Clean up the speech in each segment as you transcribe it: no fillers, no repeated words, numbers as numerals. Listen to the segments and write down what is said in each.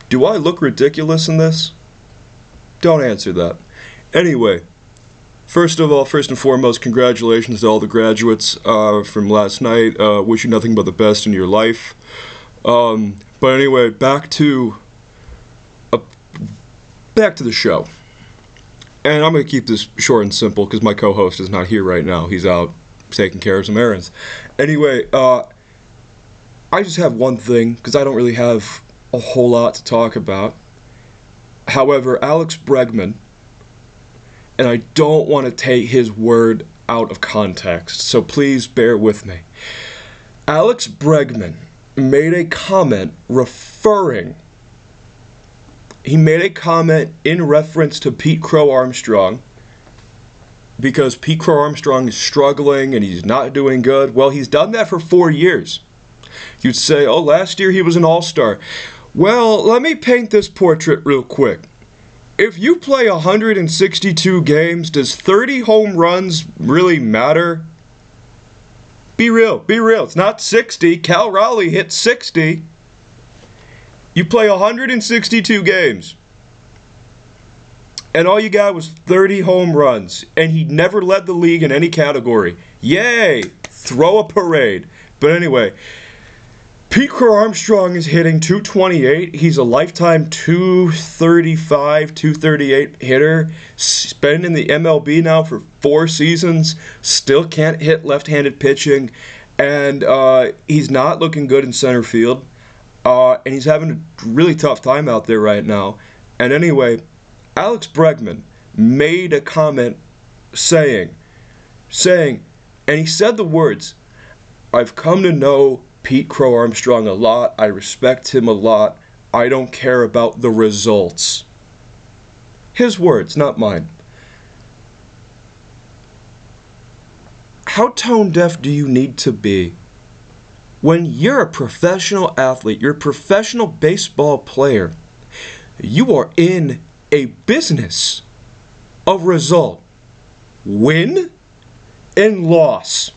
Do I look ridiculous in this? Don't answer that. Anyway, first and foremost, congratulations to all the graduates from last night. Wish you nothing but the best in your life. But anyway, back to the show. And I'm going to keep this short and simple because my co-host is not here right now. He's out taking care of some errands. Anyway, I just have one thing because I don't really have a whole lot to talk about. However, Alex Bregman, and I don't want to take his word out of context, so please bear with me. Alex Bregman made a comment in reference to Pete Crow Armstrong, because Pete Crow Armstrong is struggling and he's not doing good. Well, he's done that for 4 years. You'd say, oh, last year he was an all-star. Well, let me paint this portrait real quick. If you play 162 games, does 30 home runs really matter? Be real. It's not 60. Cal Raleigh hit 60. You play 162 games. And all you got was 30 home runs. And he never led the league in any category. Yay! Throw a parade. But anyway, Pete Crow Armstrong is hitting 228. He's a lifetime 235, 238 hitter. He's been in the MLB now for 4 seasons. Still can't hit left-handed pitching. And he's not looking good in center field. And he's having a really tough time out there right now. And anyway, Alex Bregman made a comment saying, and he said the words, I've come to know Pete Crow Armstrong a lot. I respect him a lot. I don't care about the results. His words, not mine. How tone deaf do you need to be when you're a professional athlete, you're a professional baseball player, you are in a business of result, win and loss.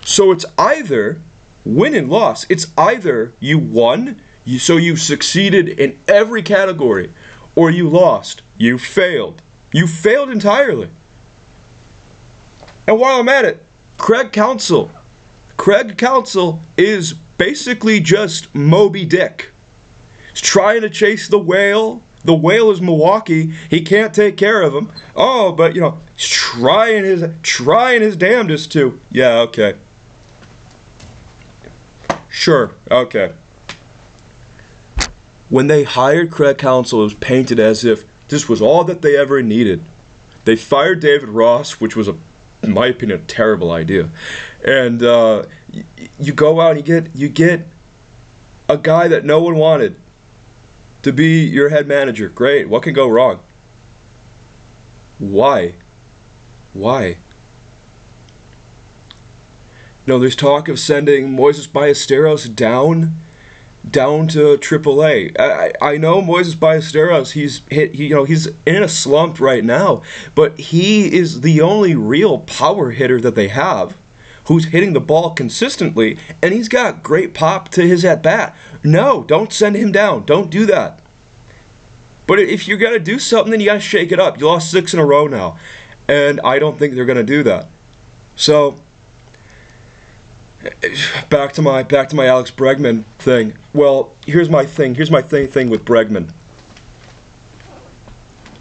So it's either win and loss. It's either you won, so you succeeded in every category, or you lost, you failed. You failed entirely. And while I'm at it, Craig Counsell is basically just Moby Dick. He's trying to chase the whale. The whale is Milwaukee. He can't take care of him. Oh, but he's trying his damnedest to. Yeah, okay. Sure, okay. When they hired Craig Counsell, it was painted as if this was all that they ever needed. They fired David Ross, which was, in my opinion, a terrible idea. And you go out and you get a guy that no one wanted to be your head manager. Great. What can go wrong? Why? There's talk of sending Moises Ballesteros down to AAA. I know Moises Ballesteros. He's in a slump right now, but he is the only real power hitter that they have, who's hitting the ball consistently, and he's got great pop to his at bat. No, don't send him down. Don't do that. But if you're gonna do something, then you gotta shake it up. You lost 6 in a row now, and I don't think they're gonna do that. So. Back to my Alex Bregman thing. Well, here's my thing with Bregman.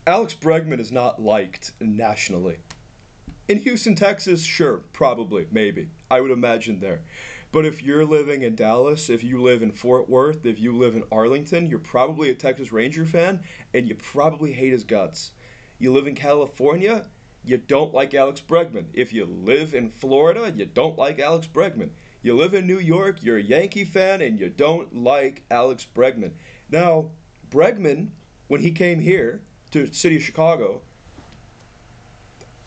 Alex Bregman is not liked nationally. In Houston, Texas, sure, probably, maybe. I would imagine there. But if you're living in Dallas, if you live in Fort Worth, if you live in Arlington, you're probably a Texas Ranger fan, and you probably hate his guts. You live in California, you don't like Alex Bregman. If you live in Florida, you don't like Alex Bregman. You live in New York, you're a Yankee fan, and you don't like Alex Bregman. Now, Bregman, when he came here to the city of Chicago,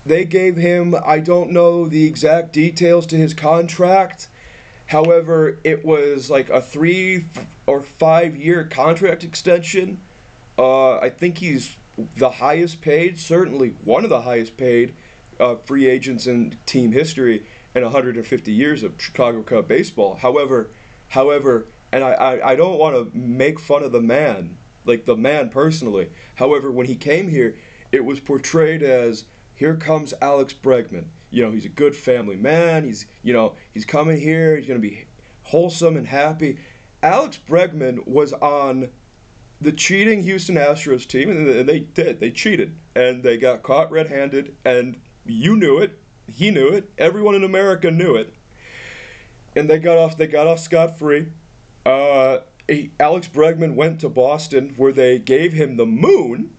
they gave him, I don't know the exact details to his contract. However, it was like a 3 or 5 year contract extension. I think he's the highest paid, certainly one of the highest paid free agents in team history in 150 years of Chicago Cub baseball. However, And I don't want to make fun of the man, like the man personally. However, when he came here, it was portrayed as, here comes Alex Bregman. He's a good family man. He's coming here. He's going to be wholesome and happy. Alex Bregman was on the cheating Houston Astros team, and they did. They cheated, and they got caught red-handed, and you knew it. He knew it. Everyone in America knew it. And they got off scot-free. Alex Bregman went to Boston, where they gave him the moon,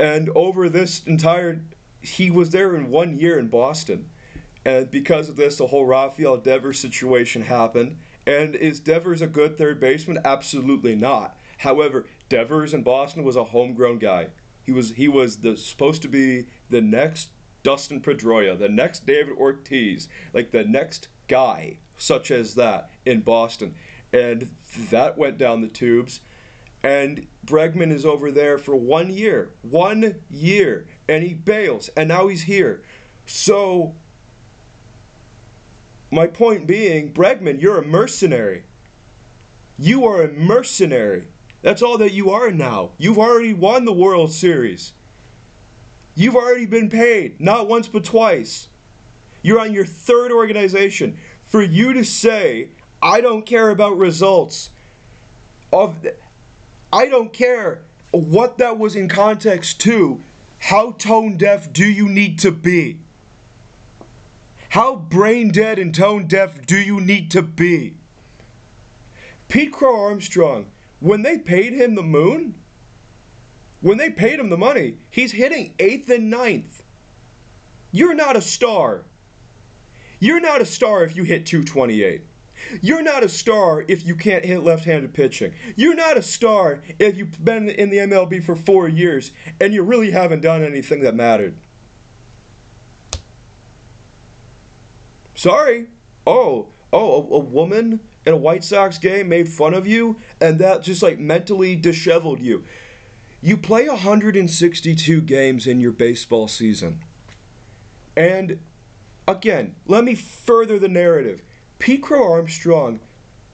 and over this he was there in 1 year in Boston. And because of this, the whole Rafael Devers situation happened. And is Devers a good third baseman? Absolutely not. However, Devers in Boston was a homegrown guy. He was supposed to be the next Dustin Pedroia, the next David Ortiz, like the next guy, such as that, in Boston. And that went down the tubes. And Bregman is over there for 1 year. 1 year. And he bails. And now he's here. So, my point being, Bregman, you're a mercenary. You are a mercenary. That's all that you are now. You've already won the World Series. You've already been paid. Not once but twice. You're on your third organization. For you to say, I don't care about results, I don't care what that was in context to, how tone deaf do you need to be? How brain dead and tone deaf do you need to be? Pete Crow Armstrong, when they paid him the moon, when they paid him the money, he's hitting 8th and 9th. You're not a star. You're not a star if you hit 228. You're not a star if you can't hit left-handed pitching. You're not a star if you've been in the MLB for 4 years and you really haven't done anything that mattered. Sorry. A woman in a White Sox game made fun of you, and that just like mentally disheveled you. You play 162 games in your baseball season. And again, let me further the narrative. Pete Crow Armstrong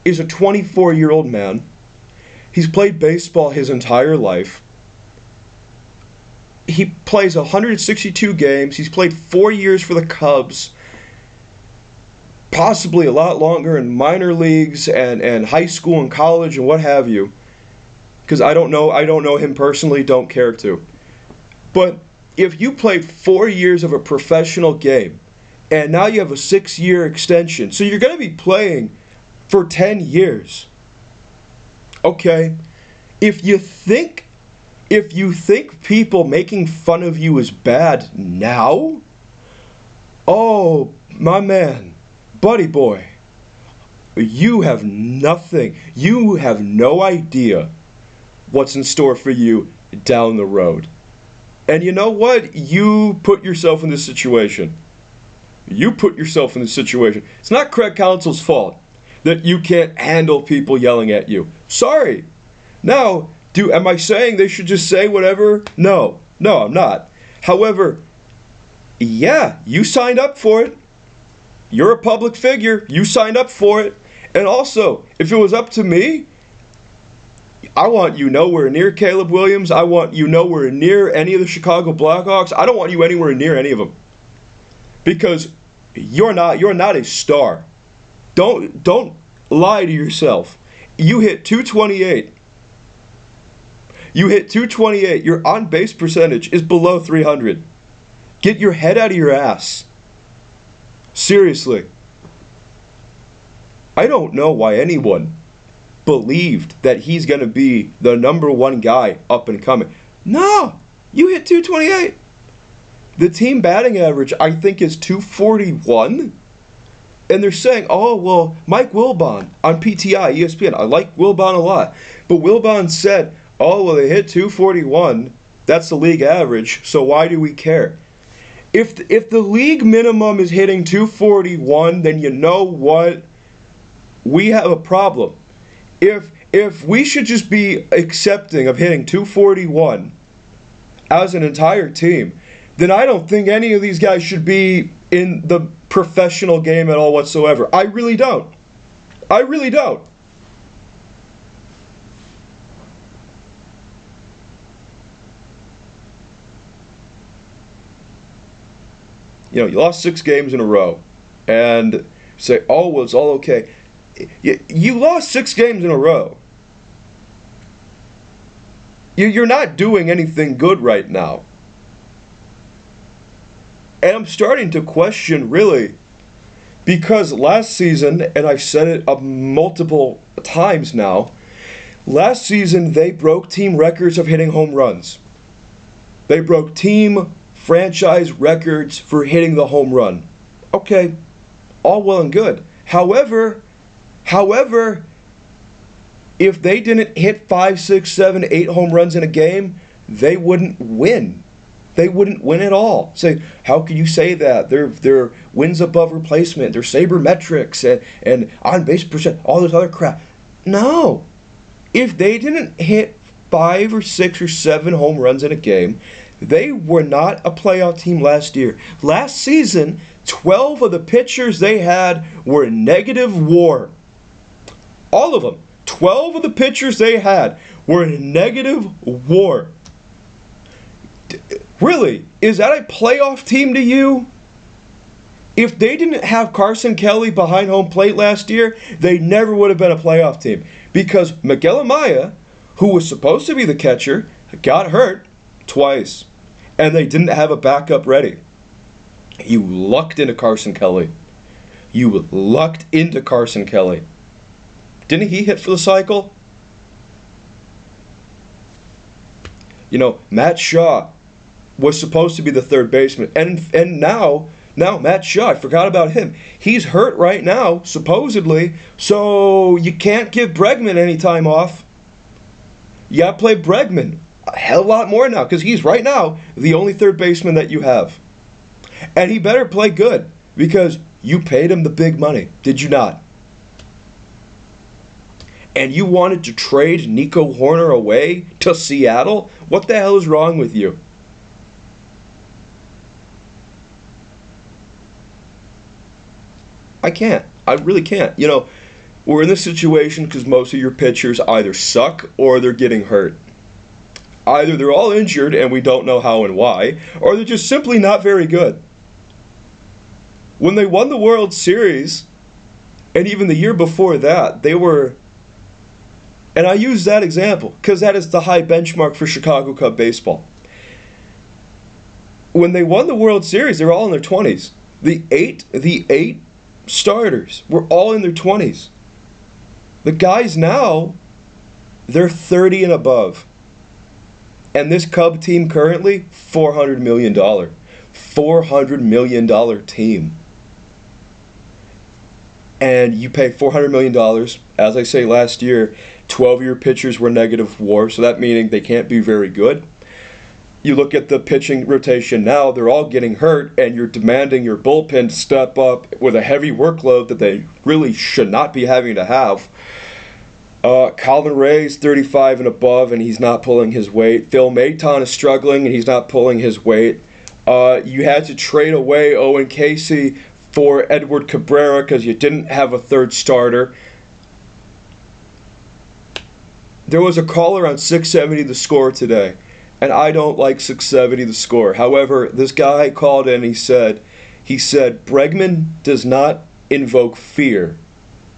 is a 24-year-old man. He's played baseball his entire life. He plays 162 games. He's played 4 years for the Cubs. Possibly a lot longer in minor leagues and high school and college and what have you. Because I don't know him personally, don't care to. But if you played 4 years of a professional game, and now you have a 6-year extension, so you're going to be playing for 10 years. Okay, if you think people making fun of you is bad now, oh, my man, buddy boy, you have nothing, you have no idea what's in store for you down the road. And you know what? You put yourself in this situation. You put yourself in this situation. It's not Craig Counsell's fault that you can't handle people yelling at you. Sorry. Now, am I saying they should just say whatever? No, I'm not. However, yeah, you signed up for it. You're a public figure. You signed up for it. And also, if it was up to me, I want you nowhere near Caleb Williams. I want you nowhere near any of the Chicago Blackhawks. I don't want you anywhere near any of them. Because you're not a star. Don't lie to yourself. You hit 228. Your on-base percentage is below 300. Get your head out of your ass. Seriously. I don't know why anyone believed that he's going to be the number one guy up and coming. No, you hit 228. The team batting average, I think, is 241. And they're saying, oh, well, Mike Wilbon on PTI, ESPN. I like Wilbon a lot. But Wilbon said, oh, well, they hit 241. That's the league average, so why do we care? If the league minimum is hitting 241, then you know what? We have a problem. If we should just be accepting of hitting 241 as an entire team, then I don't think any of these guys should be in the professional game at all whatsoever. I really don't. You lost 6 games in a row, and say, oh, well, it's all okay. You lost 6 games in a row. You're not doing anything good right now. And I'm starting to question, really, because last season, and I've said it multiple times now, last season they broke team records of hitting home runs. They broke team franchise records for hitting the home run. Okay, all well and good. However, if they didn't hit 5, 6, 7, 8 home runs in a game, they wouldn't win. They wouldn't win at all. Say, how can you say that? They're wins above replacement, they're sabermetrics and on base percent, all this other crap. No. If they didn't hit 5 or 6 or 7 home runs in a game, they were not a playoff team last year. Last season, 12 of the pitchers they had were negative WAR. All of them. 12 of the pitchers they had were in negative WAR. Really, is that a playoff team to you? If they didn't have Carson Kelly behind home plate last year, they never would have been a playoff team. Because Miguel Amaya, who was supposed to be the catcher, got hurt twice. And they didn't have a backup ready. You lucked into Carson Kelly. Didn't he hit for the cycle? Matt Shaw was supposed to be the third baseman. And now Matt Shaw, I forgot about him. He's hurt right now, supposedly, so you can't give Bregman any time off. You got to play Bregman a hell of a lot more now, because he's right now the only third baseman that you have. And he better play good, because you paid him the big money, did you not? And you wanted to trade Nico Horner away to Seattle? What the hell is wrong with you? I can't. I really can't. We're in this situation because most of your pitchers either suck or they're getting hurt. Either they're all injured and we don't know how and why, or they're just simply not very good. When they won the World Series, and even the year before that, they were... And I use that example because that is the high benchmark for Chicago Cub baseball. When they won the World Series, they were all in their 20s. The eight starters were all in their 20s. The guys now, they're 30 and above. And this Cub team currently, $400 million. $400 million team. And you pay $400 million. As I say, last year, 12 of your pitchers were negative WAR, so that meaning they can't be very good. You look at the pitching rotation now, they're all getting hurt, and you're demanding your bullpen to step up with a heavy workload that they really should not be having to have. Calvin Ray's 35 and above, and he's not pulling his weight. Phil Maton is struggling, and he's not pulling his weight. You had to trade away Owen Casey for Edward Cabrera because you didn't have a third starter. There was a caller on 670 The Score today, and I don't like 670 The Score. However, this guy called in and he said, Bregman does not invoke fear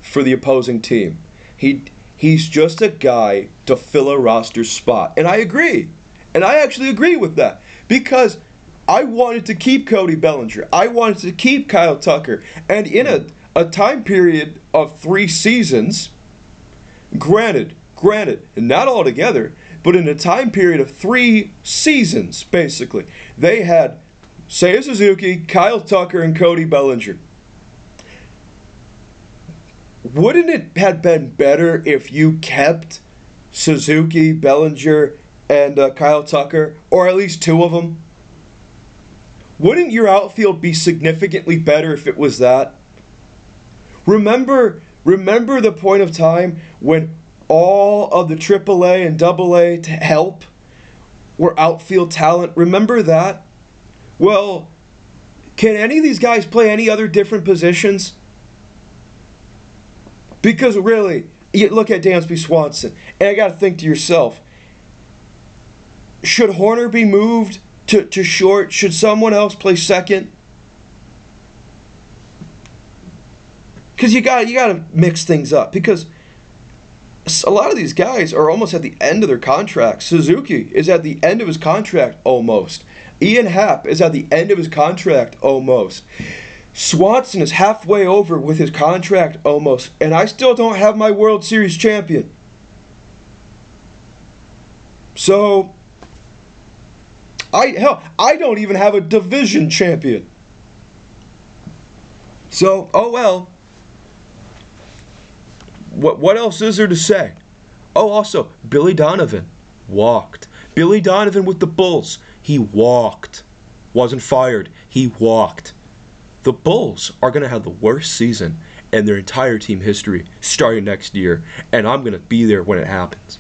for the opposing team. He's just a guy to fill a roster spot. And I agree. And I actually agree with that. Because I wanted to keep Cody Bellinger. I wanted to keep Kyle Tucker. And in a time period of 3 seasons, granted, not all together, but in a time period of 3 seasons, basically, they had Seiya Suzuki, Kyle Tucker, and Cody Bellinger. Wouldn't it have been better if you kept Suzuki, Bellinger, and Kyle Tucker, or at least 2 of them? Wouldn't your outfield be significantly better if it was that? Remember the point of time when all of the AAA and AA help were outfield talent? Remember that? Well, can any of these guys play any other different positions? Because really, you look at Dansby Swanson, and I got to think to yourself, should Horner be moved to short? Should someone else play second? Because you got to mix things up. Because a lot of these guys are almost at the end of their contract. Suzuki is at the end of his contract almost. Ian Happ is at the end of his contract almost. Swanson is halfway over with his contract almost. And I still don't have my World Series champion. So, I don't even have a division champion. So, oh well. What else is there to say? Oh, also, Billy Donovan walked. Billy Donovan with the Bulls. He walked. Wasn't fired. He walked. The Bulls are going to have the worst season in their entire team history starting next year, and I'm going to be there when it happens.